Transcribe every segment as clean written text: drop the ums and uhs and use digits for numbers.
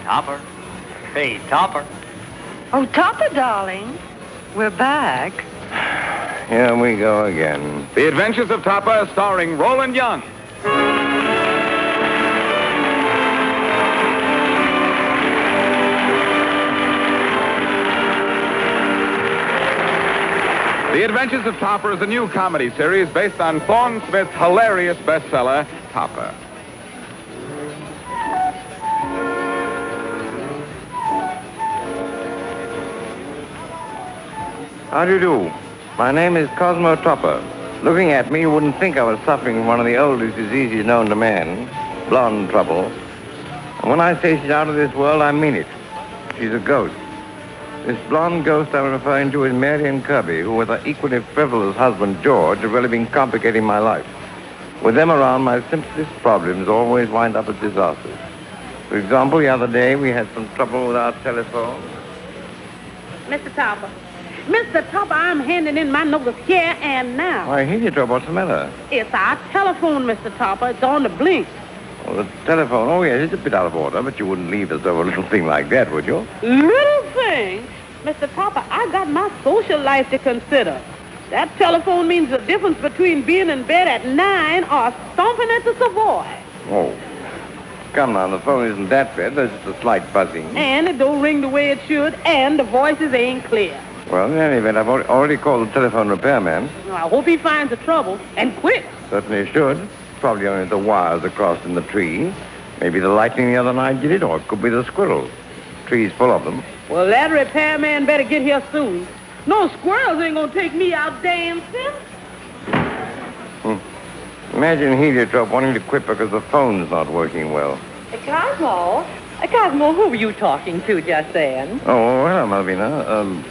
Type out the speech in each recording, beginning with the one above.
Topper. Hey, Topper. Oh, Topper, darling. We're back. Here we go again. The Adventures of Topper, starring Roland Young. The Adventures of Topper is a new comedy series based on Thorne Smith's hilarious bestseller, Topper. How do you do? My name is Cosmo Topper. Looking at me, you wouldn't think I was suffering from one of the oldest diseases known to man, blonde trouble. And when I say she's out of this world, I mean it. She's a ghost. This blonde ghost I'm referring to is Marion Kirby, who, with her equally frivolous husband, George, have really been complicating my life. With them around, my simplest problems always wind up as disasters. For example, the other day, we had some trouble with our telephone. Mr. Topper. Mr. Topper, I'm handing in my notice here and now. Why, Heliotrope, what's the matter? It's our telephone, Mr. Topper. It's on the blink. Oh, the telephone. Oh, yes, it's a bit out of order, but you wouldn't leave us over a little thing like that, would you? Little thing? Mr. Topper, I got my social life to consider. That telephone means the difference between being in bed at 9 or stomping at the Savoy. Oh. Come now, the phone isn't that bad. There's just a slight buzzing. And it don't ring the way it should, and the voices ain't clear. Well, in any event, I've already called the telephone repairman. I hope he finds the trouble, and quick. Certainly should. Probably only the wires are crossed in the tree. Maybe the lightning the other night did it, or it could be the squirrels. Tree's full of them. Well, that repairman better get here soon. No squirrels ain't gonna take me out dancing. Imagine Heliotrope wanting to quit because the phone's not working well. Cosmo? Cosmo, who were you talking to just then? Oh, hello, Malvina.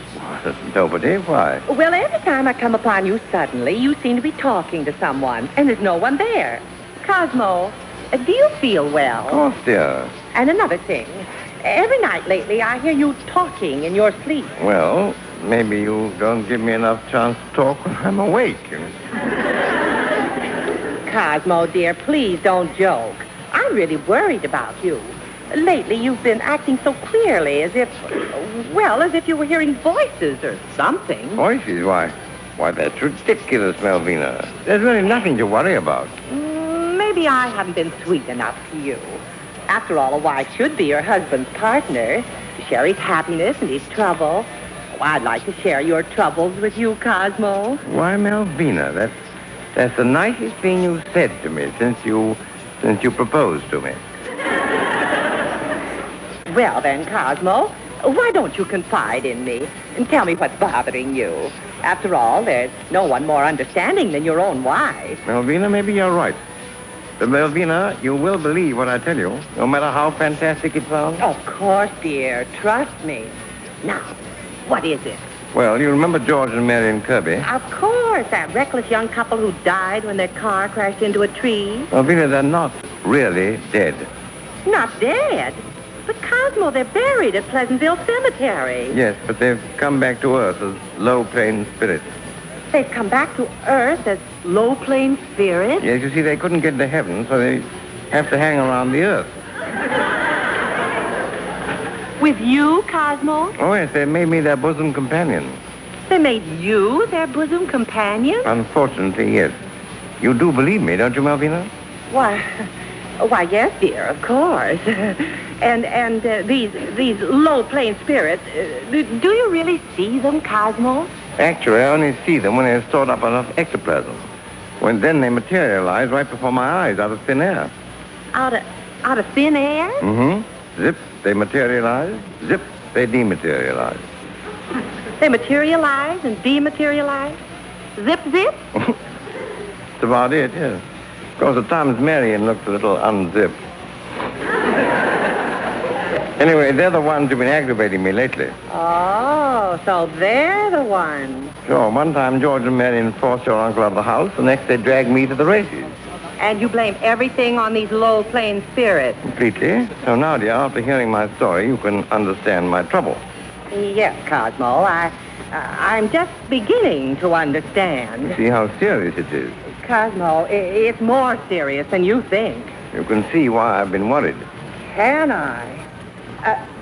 Nobody. Why? Well, every time I come upon you suddenly, you seem to be talking to someone, and there's no one there. Cosmo, do you feel well? Of course, dear. And another thing, every night lately I hear you talking in your sleep. Well, maybe you don't give me enough chance to talk when I'm awake. Cosmo, dear, please don't joke. I'm really worried about you. Lately, you've been acting so queerly, as if you were hearing voices or something. Voices? Why, that's ridiculous, Malvina. There's really nothing to worry about. Maybe I haven't been sweet enough to you. After all, a wife should be her husband's partner, to share his happiness and his trouble. Oh, I'd like to share your troubles with you, Cosmo. Why, Malvina, that's the nicest thing you've said to me since you proposed to me. Well, then, Cosmo, why don't you confide in me and tell me what's bothering you? After all, there's no one more understanding than your own wife. Malvina, maybe you're right. But, Malvina, you will believe what I tell you, no matter how fantastic it sounds. Of course, dear. Trust me. Now, what is it? Well, you remember George and Marion Kirby? Of course, that reckless young couple who died when their car crashed into a tree. Malvina, they're not really dead. Not dead? But, Cosmo, they're buried at Pleasantville Cemetery. Yes, but they've come back to Earth as low-plane spirits. They've come back to Earth as low-plane spirits? Yes, you see, they couldn't get to heaven, so they have to hang around the Earth. With you, Cosmo? Oh, yes, they made me their bosom companion. They made you their bosom companion? Unfortunately, yes. You do believe me, don't you, Malvina? Why, yes, dear, of course. And these low-plane spirits, do you really see them, Cosmo? Actually, I only see them when they've stored up enough ectoplasm. Then they materialize right before my eyes out of thin air. Out of thin air? Mm-hmm. Zip, they materialize. Zip, they dematerialize. They materialize and dematerialize? Zip, zip? That's about it, yes. Of course, at times Marion looks a little unzipped. Anyway, they're the ones who've been aggravating me lately. Oh, so they're the ones. Sure, one time George and Marion forced your uncle out of the house. The next they dragged me to the races. And you blame everything on these low-plane spirits? Completely. So now, dear, after hearing my story, you can understand my trouble. Yes, Cosmo. I'm just beginning to understand. See how serious it is. Cosmo, it's more serious than you think. You can see why I've been worried. Can I?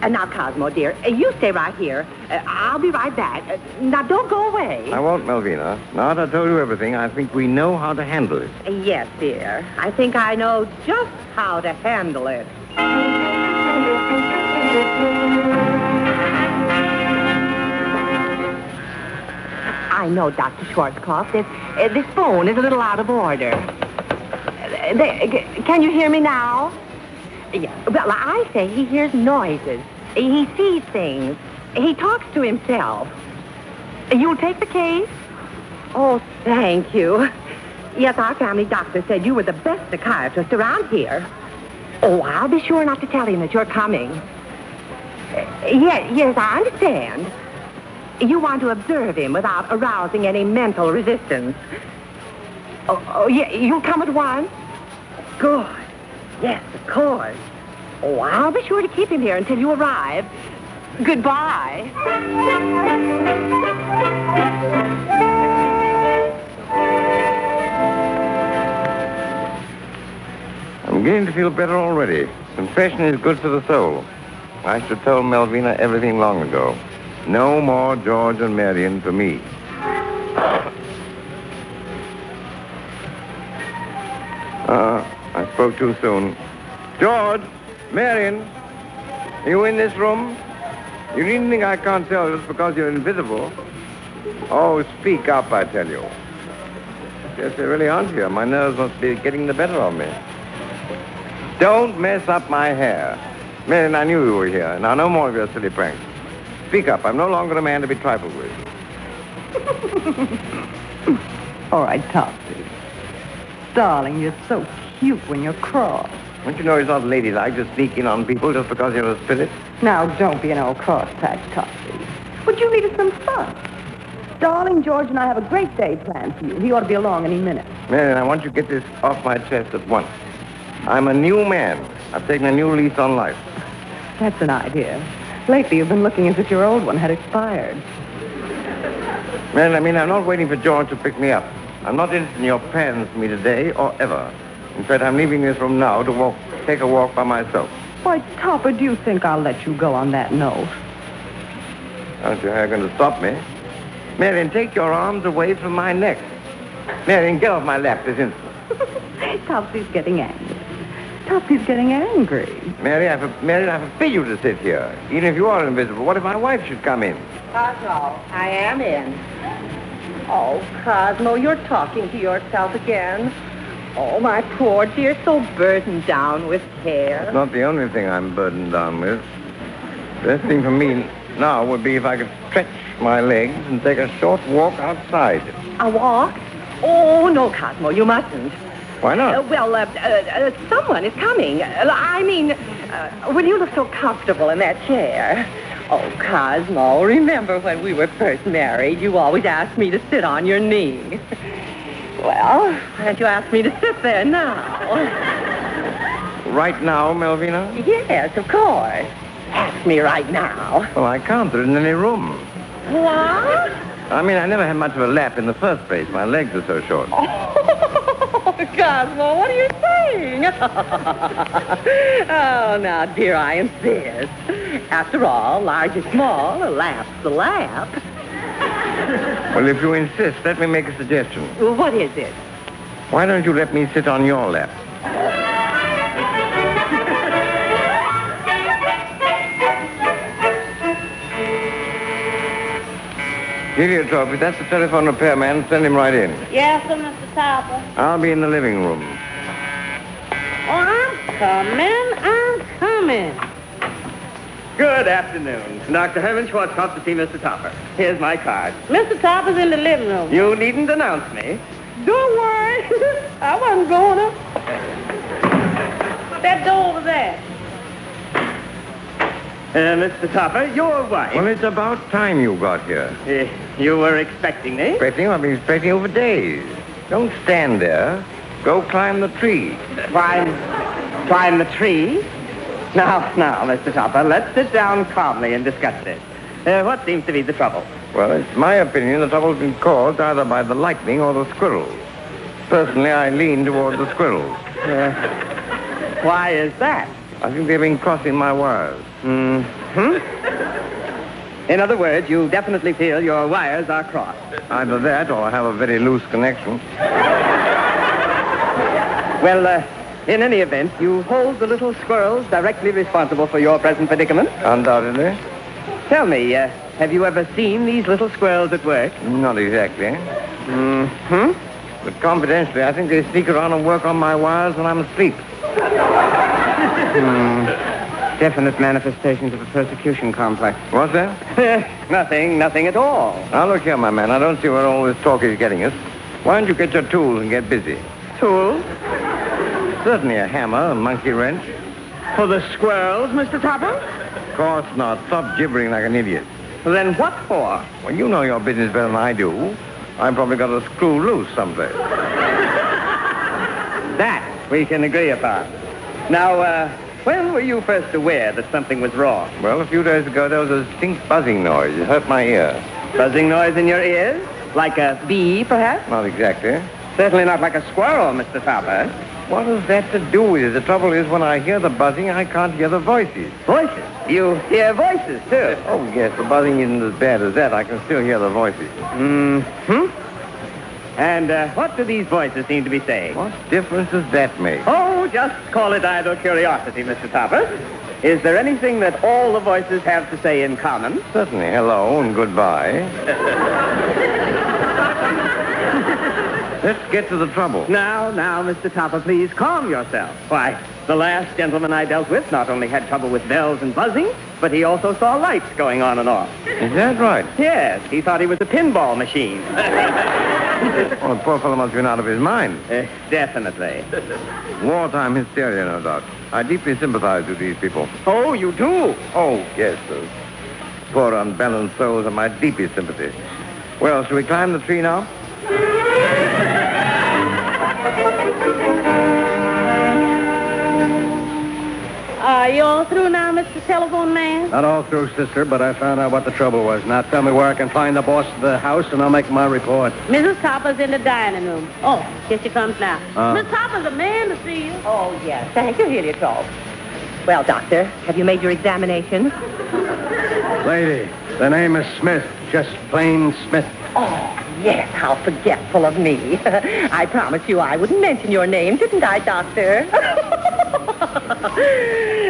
Now, Cosmo, dear, you stay right here. I'll be right back. Now, don't go away. I won't, Melvina. Now that I told you everything, I think we know how to handle it. Yes, dear. I think I know just how to handle it. I know, Dr. Schwarzkopf. This phone is a little out of order. Can you hear me now? Yeah. Well, I say he hears noises. He sees things. He talks to himself. You'll take the case? Oh, thank you. Yes, our family doctor said you were the best psychiatrist around here. Oh, I'll be sure not to tell him that you're coming. Yes, I understand. You want to observe him without arousing any mental resistance. Oh, yeah, you'll come at once? Good. Yes, of course. Oh, I'll be sure to keep him here until you arrive. Goodbye. I'm beginning to feel better already. Confession is good for the soul. I should have told Melvina everything long ago. No more George and Marion for me. I spoke too soon. George, Marion, are you in this room? You needn't think I can't tell just because you're invisible. Oh, speak up, I tell you. Yes, they really aren't here. My nerves must be getting the better of me. Don't mess up my hair. Marion, I knew you were here. Now, no more of your silly pranks. Speak up. I'm no longer a man to be trifled with. All right, Topsy. Darling, you're so cute when you're cross. Don't you know it's not ladylike to sneak in on people just because you're a spirit? Now, don't be an old crosspatch, Topsy. But you needed some fun. Darling, George and I have a great day planned for you. He ought to be along any minute. Marion, I want you to get this off my chest at once. I'm a new man. I've taken a new lease on life. That's an idea. Lately, you've been looking as if your old one had expired. Marion, I'm not waiting for George to pick me up. I'm not interested in your plans for me today or ever. In fact, I'm leaving this room now to take a walk by myself. Why, Topper, do you think I'll let you go on that note? Aren't you going to stop me? Marion, take your arms away from my neck. Marion, get off my lap this instant. Topsy's getting angry. Topsy's getting angry. Marion, I forbid you to sit here. Even if you are invisible, what if my wife should come in? Cosmo, I am in. Oh, Cosmo, you're talking to yourself again. Oh, my poor dear, so burdened down with care. It's not the only thing I'm burdened down with. The best thing for me now would be if I could stretch my legs and take a short walk outside. A walk? Oh, no, Cosmo, you mustn't. Why not? Someone is coming. Will you look so comfortable in that chair? Oh, Cosmo, remember when we were first married, you always asked me to sit on your knee. Well, why don't you ask me to sit there now? Right now, Melvina? Yes, of course. Ask me right now. Well, I can't. There isn't any room. What? I never had much of a lap in the first place. My legs are so short. Oh, Cosmo, what are you saying? Oh, now, dear, I insist. After all, large or small, a lap's a lap. Well, if you insist, let me make a suggestion. Well, what is it? Why don't you let me sit on your lap? Heliotrope, if that's the telephone repairman, send him right in. Yes, sir, Mr. Topper. I'll be in the living room. Oh, I'm coming. Good afternoon. Dr. Herman Schwarzkopf to see Mr. Topper. Here's my card. Mr. Topper's in the living room. You needn't announce me. Don't worry. I wasn't going to. That door over there. Mr. Topper, your wife. Well, it's about time you got here. You were expecting me? Expecting you? I've been expecting you for days. Don't stand there. Go climb the tree. Climb the tree? Now, Mr. Topper, let's sit down calmly and discuss this. What seems to be the trouble? Well, it's my opinion the trouble's been caused either by the lightning or the squirrels. Personally, I lean toward the squirrels. Why is that? I think they've been crossing my wires. Mm-hmm. In other words, you definitely feel your wires are crossed. Either that or I have a very loose connection. Well, in any event, you hold the little squirrels directly responsible for your present predicament. Undoubtedly. Tell me, have you ever seen these little squirrels at work? Not exactly. Mm-hmm. But confidentially, I think they sneak around and work on my wires when I'm asleep. Definite manifestations of a persecution complex. What's that? Nothing at all. Now, look here, my man. I don't see where all this talk is getting us. Why don't you get your tools and get busy? Tools? Certainly a hammer, a monkey wrench. For the squirrels, Mr. Topper? Of course not. Stop gibbering like an idiot. Then what for? Well, you know your business better than I do. I've probably got a screw loose someplace. That we can agree upon. Now, when were you first aware that something was wrong? Well, a few days ago, there was a distinct buzzing noise. It hurt my ear. Buzzing noise in your ears? Like a bee, perhaps? Not exactly. Certainly not like a squirrel, Mr. Topper. What has that to do with it? The trouble is, when I hear the buzzing, I can't hear the voices. Voices? You hear voices, too? Oh, yes, the buzzing isn't as bad as that. I can still hear the voices. Mm-hmm. And what do these voices seem to be saying? What difference does that make? Oh, just call it idle curiosity, Mr. Topper. Is there anything that all the voices have to say in common? Certainly. Hello and goodbye. Let's get to the trouble. Now, Mr. Topper, please calm yourself. Why, the last gentleman I dealt with not only had trouble with bells and buzzing, but he also saw lights going on and off. Is that right? Yes, he thought he was a pinball machine. Oh, the poor fellow must have been out of his mind. Definitely. Wartime hysteria, no doubt. I deeply sympathize with these people. Oh, you do? Oh, yes, those poor unbalanced souls are my deepest sympathy. Well, shall we climb the tree now? Are you all through now, Mr. Telephone Man? Not all through, sister, but I found out what the trouble was. Now tell me where I can find the boss of the house, and I'll make my report. Mrs. Topper's in the dining room. Oh, here she comes now. Miss Topper's a man to see you. Oh, yes. Thank you, Heliotrope. Well, Doctor, have you made your examination? Lady, the name is Smith. Just plain Smith. Oh, yes. How forgetful of me. I promised you I wouldn't mention your name, didn't I, Doctor?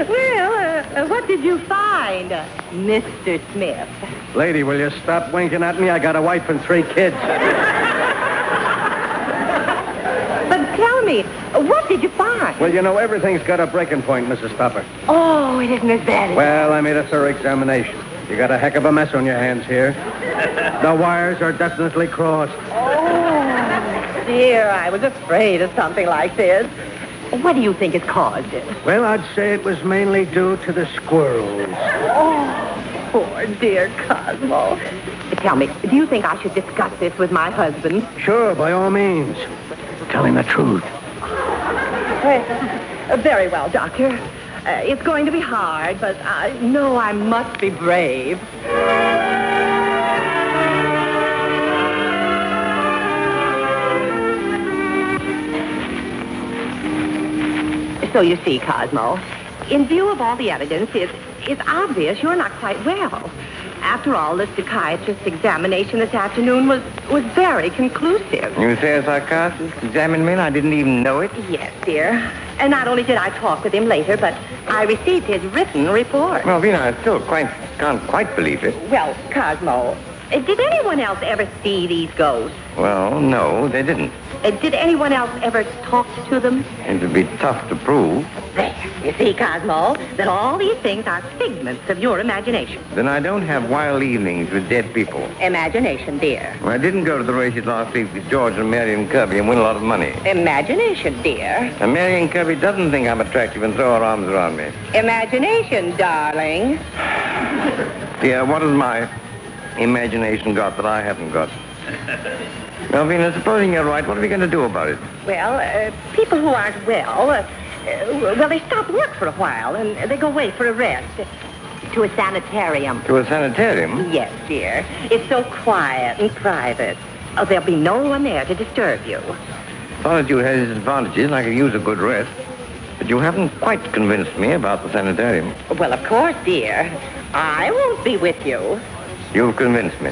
Well, what did you find, Mr. Smith? Lady, will you stop winking at me? I got a wife and 3 kids. But tell me, what did you find? Well, you know, everything's got a breaking point, Mrs. Topper. Oh, it isn't as bad as... Well, I made a thorough examination. You got a heck of a mess on your hands here. The wires are definitely crossed. Oh, dear, I was afraid of something like this. What do you think has caused it? Well, I'd say it was mainly due to the squirrels. Oh, poor dear Cosmo. Tell me, do you think I should discuss this with my husband? Sure, by all means. Tell him the truth. Well, very well, Doctor. It's going to be hard, but I know I must be brave. So you see, Cosmo, in view of all the evidence, it's obvious you're not quite well. After all, the psychiatrist's examination this afternoon was very conclusive. You say a psychiatrist examined me and I didn't even know it? Yes, dear. And not only did I talk with him later, but I received his written report. Well, Vina, I still can't quite believe it. Well, Cosmo, did anyone else ever see these ghosts? Well, no, they didn't. Did anyone else ever talk to them? It'd be tough to prove. There, you see, Cosmo, that all these things are figments of your imagination. Then I don't have wild evenings with dead people. Imagination, dear. I didn't go to the races last week with George and Marion Kirby and win a lot of money. Imagination, dear. And Marion Kirby doesn't think I'm attractive and throw her arms around me. Imagination, darling. Yeah, what has my imagination got that I haven't got? Melvina, supposing you're right, what are we going to do about it? Well, people who aren't well, they stop work for a while and they go away for a rest. To a sanitarium. To a sanitarium? Yes, dear. It's so quiet and private. Oh, there'll be no one there to disturb you. Solitude has its advantages, and I could use a good rest. But you haven't quite convinced me about the sanitarium. Well, of course, dear. I won't be with you. You've convinced me.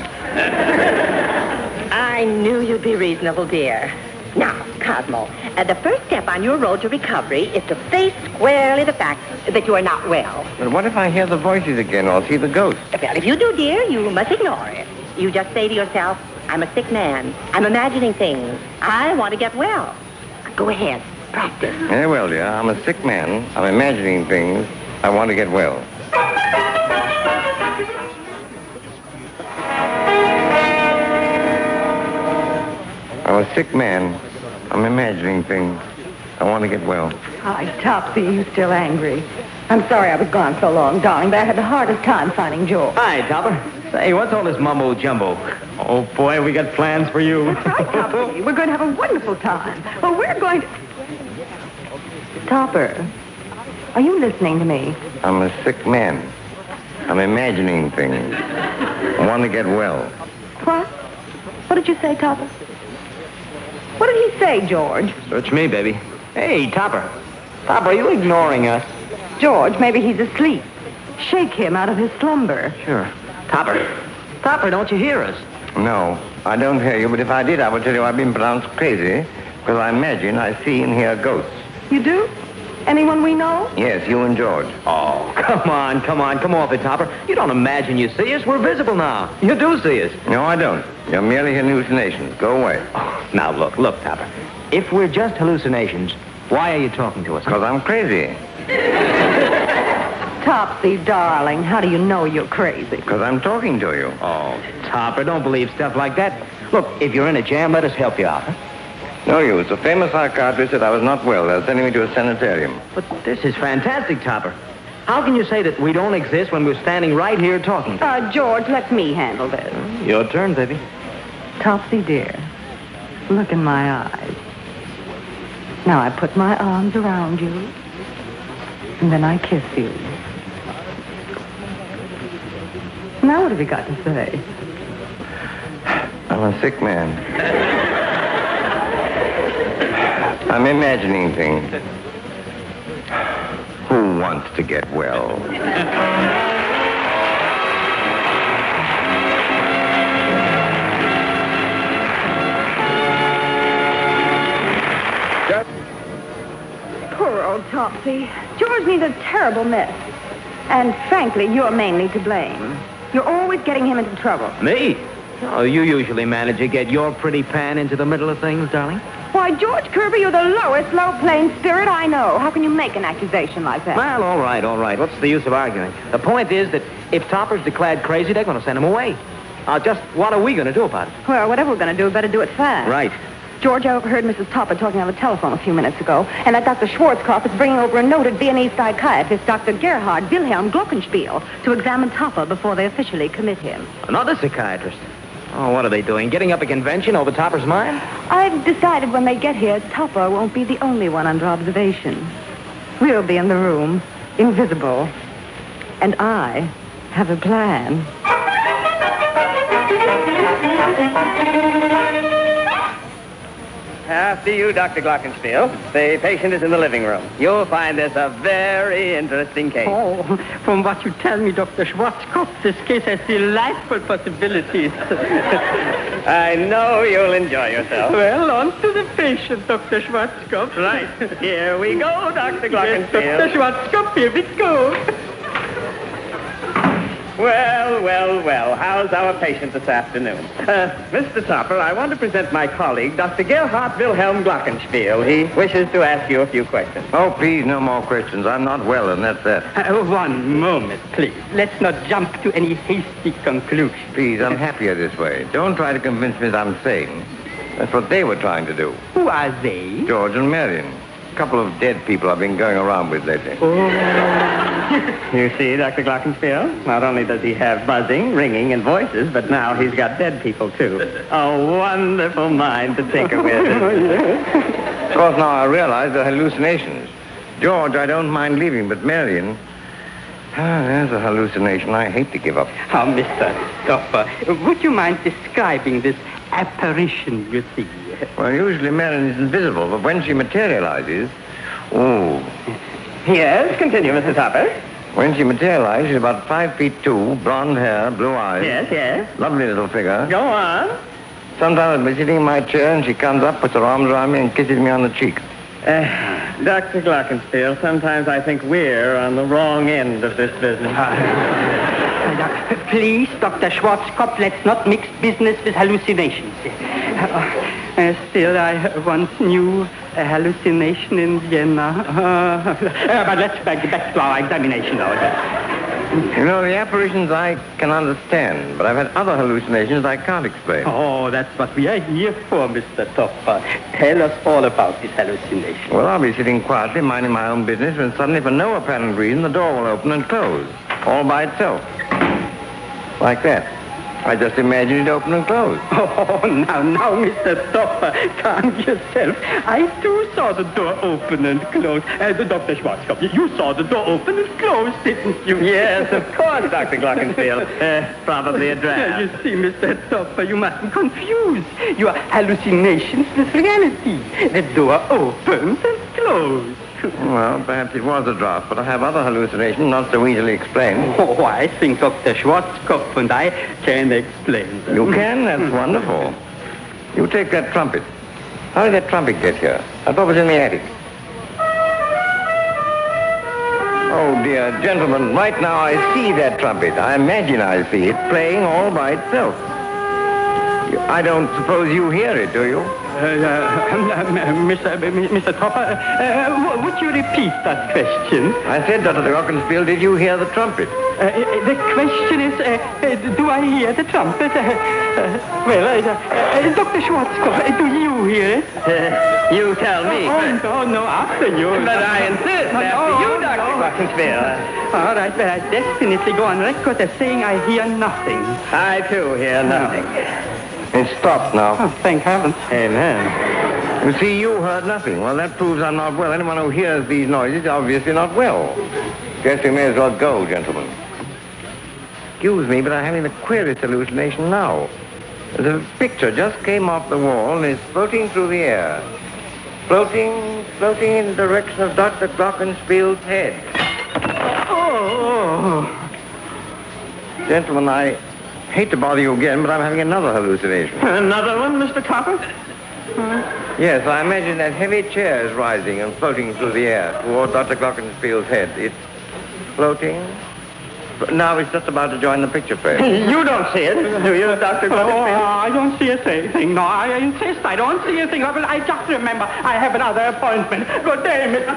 I knew you'd be reasonable, dear. Now, Cosmo, the first step on your road to recovery is to face squarely the fact that you are not well. But what if I hear the voices again or see the ghosts? Well, if you do, dear, you must ignore it. You just say to yourself, I'm a sick man. I'm imagining things. I want to get well. Go ahead. Practice. Yeah, well, dear, I'm a sick man. I'm imagining things. I want to get well. I'm a sick man. I'm imagining things. I want to get well. Hi, Topsy, you still angry? I'm sorry I was gone so long, darling, but I had the hardest time finding George. Hi, Topper. Say, what's all this mumbo-jumbo? Oh, boy, we got plans for you. That's right, Topsy. We're going to have a wonderful time. Well, we're going to... Topper, are you listening to me? I'm a sick man. I'm imagining things. I want to get well. What? What did you say, Topper? What did he say, George? Search me, baby. Hey, Topper. Topper, are you ignoring us? George, maybe he's asleep. Shake him out of his slumber. Sure. Topper. Topper, don't you hear us? No, I don't hear you, but if I did, I would tell you I've been pronounced crazy because I imagine I see and hear ghosts. You do? Anyone we know? Yes, you and George. Oh, come on. Come off it, Topper. You don't imagine you see us. We're visible now. You do see us. No, I don't. You're merely hallucinations. Go away. Oh, now, look, Topper. If we're just hallucinations, why are you talking to us? Because I'm crazy. Topsy, darling, how do you know you're crazy? Because I'm talking to you. Oh, Topper, don't believe stuff like that. Look, if you're in a jam, let us help you out, huh? No use. The famous psychiatrist said I was not well. They're sending me to a sanitarium. But this is fantastic, Topper. How can you say that we don't exist when we're standing right here talking? George, let me handle this. Your turn, baby. Topsy, dear, look in my eyes. Now I put my arms around you, and then I kiss you. Now what have you got to say? I'm a sick man. I'm imagining things. Who wants to get well? Poor old Topsy. George needs a terrible mess. And frankly, you're mainly to blame. You're always getting him into trouble. Me? Oh, you usually manage to get your pretty pan into the middle of things, darling. Why, George Kirby, you're the lowest low-plane spirit I know. How can you make an accusation like that? Well, all right. What's the use of arguing? The point is that if Topper's declared crazy, they're going to send him away. Just what are we going to do about it? Well, whatever we're going to do, we better do it fast. Right. George, I overheard Mrs. Topper talking on the telephone a few minutes ago, and that Dr. Schwarzkopf is bringing over a noted Viennese psychiatrist, Dr. Gerhard Wilhelm Glockenspiel, to examine Topper before they officially commit him. Another psychiatrist? Oh, what are they doing? Getting up a convention over Topper's mind? I've decided when they get here, Topper won't be the only one under observation. We'll be in the room, invisible, and I have a plan. After you, Dr. Glockenspiel. The patient is in the living room. You'll find this a very interesting case. Oh, from what you tell me, Dr. Schwarzkopf, this case has delightful possibilities. I know you'll enjoy yourself. Well, on to the patient, Dr. Schwarzkopf. Right. Here we go, Dr. Glockenspiel. Yes, Dr. Schwarzkopf, here we go. Well. How's our patient this afternoon? Mr. Topper, I want to present my colleague, Dr. Gerhard Wilhelm Glockenspiel. He wishes to ask you a few questions. Oh, please, no more questions. I'm not well, and that's that. One moment, please. Let's not jump to any hasty conclusions. Please, I'm happier this way. Don't try to convince me that I'm sane. That's what they were trying to do. Who are they? George and Marion. A couple of dead people I've been going around with lately. You see, Dr. Glockenspiel, not only does he have buzzing, ringing, and voices, but now he's got dead people, too. A wonderful mind to tinker with. Of course, now I realize they're hallucinations. George, I don't mind leaving, but Marion... there's a hallucination I hate to give up. Oh, Mr. Topper, would you mind describing this apparition you see? Well, usually Marion is invisible, but when she materializes, Ooh. Yes, continue, Mr. Topper. When she materialized, she's about 5'2", blonde hair, blue eyes. Yes. Lovely little figure. Go on. Sometimes I'll be sitting in my chair and she comes up, puts her arms around me and kisses me on the cheek. Dr. Glockenspiel, sometimes I think we're on the wrong end of this business. Please, Dr. Schwarzkopf, let's not mix business with hallucinations. Still, I once knew a hallucination in Vienna. But let's back to our examination now. You know, the apparitions I can understand, but I've had other hallucinations I can't explain. Oh, that's what we are here for, Mr. Topper. Tell us all about this hallucination. Well, I'll be sitting quietly, minding my own business, when suddenly, for no apparent reason, the door will open and close, all by itself. Like that. I just imagined it open and close. Oh, now, Mr. Topper, calm yourself. I too saw the door open and close. Dr. Schwarzkopf, you saw the door open and close, didn't you? Yes, of course, Dr. Glockenspiel. Probably a draft. You see, Mr. Topper, you mustn't confuse your hallucinations with reality. The door opens and closes. Well, perhaps it was a draft, but I have other hallucinations not so easily explained. Oh, I think Dr. Schwarzkopf and I can explain them. You can? That's wonderful. You take that trumpet. How did that trumpet get here? I thought it was in the attic. Oh, dear gentlemen, right now I see that trumpet. I imagine I see it playing all by itself. I don't suppose you hear it, do you? Mr. Topper, would you repeat that question? I said, Dr. Glockenspiel, did you hear the trumpet? The question is, do I hear the trumpet? Dr. Schwarzkopf, do you hear it? You tell me. Oh, no, after you. But I insist, after you, Dr. Glockenspiel. All right, but I definitely go on record as saying I hear nothing. I, too, hear nothing. It stopped now. Oh, thank heaven. Amen. You see, you heard nothing. Well, that proves I'm not well. Anyone who hears these noises is obviously not well. Guess we may as well go, gentlemen. Excuse me, but I'm having the queerest hallucination now. The picture just came off the wall and is floating through the air. Floating in the direction of Dr. Glockenspiel's head. Oh. Gentlemen, I hate to bother you again, but I'm having another hallucination. Another one, Mr. Topper? Yes, I imagine that heavy chair is rising and floating through the air toward Dr. Glockenspiel's head. It's floating. Now it's just about to join the picture frame. You don't see it, do you, Dr. Glockenspiel? I don't see a thing. No, I insist. I don't see a thing. But I just remember I have another appointment. Good day, Mr.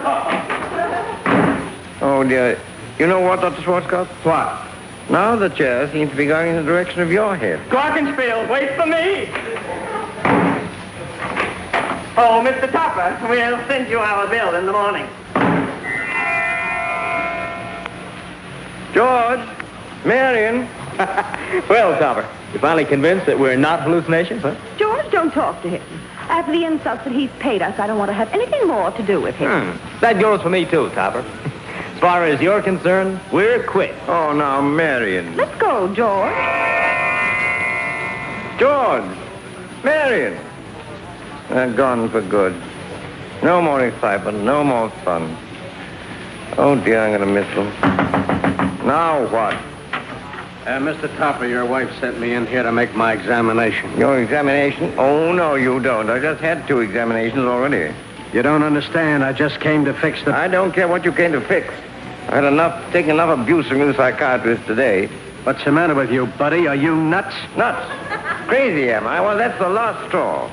Oh, dear. You know what, Dr. Schwarzkopf? What? Now the chair seems to be going in the direction of your head. Glockenspiel, wait for me! Oh, Mr. Topper, we'll send you our bill in the morning. George! Marion! Well, Topper, you finally convinced that we're not hallucinations, huh? George, don't talk to him. After the insults that he's paid us, I don't want to have anything more to do with him. That goes for me, too, Topper. As far as you're concerned, we're quits. Oh, now, Marion. Let's go, George. George! Marion! They're gone for good. No more excitement, no more fun. Oh, dear, I'm going to miss them. Now what? Mr. Topper, your wife sent me in here to make my examination. Your examination? Oh, no, you don't. I just had 2 examinations already. You don't understand. I just came to fix the... I don't care what you came to fix. I had taken enough abuse from you psychiatrists today. What's the matter with you, buddy? Are you nuts? Nuts? Crazy, am I? Well, that's the last straw.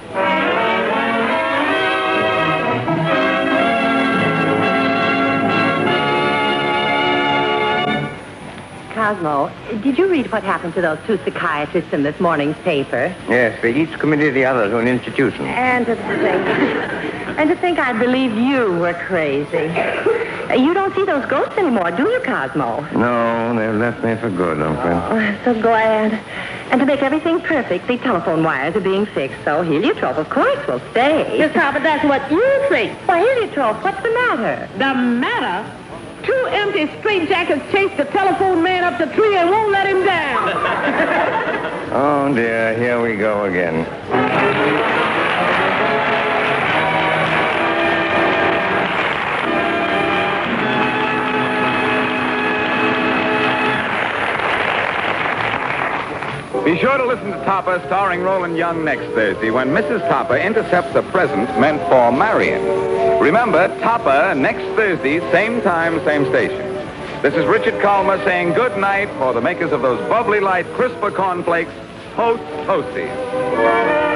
Cosmo, did you read what happened to those 2 psychiatrists in this morning's paper? Yes, they each committed the other to an institution. And to think I believed you were crazy. You don't see those ghosts anymore, do you, Cosmo? No, they've left me for good, I'm afraid. Oh, I'm so glad. And to make everything perfect, the telephone wires are being fixed, so heliotrope, of course, will stay. Yes, but that's what you think. Why, heliotrope, what's the matter? The matter? 2 empty straitjackets chased the telephone man up the tree and won't let him down. Oh, dear, here we go again. Be sure to listen to Topper starring Roland Young next Thursday when Mrs. Topper intercepts a present meant for Marion. Remember, Topper next Thursday, same time, same station. This is Richard Calmer saying good night for the makers of those bubbly light, crisper cornflakes, Toast Toasties.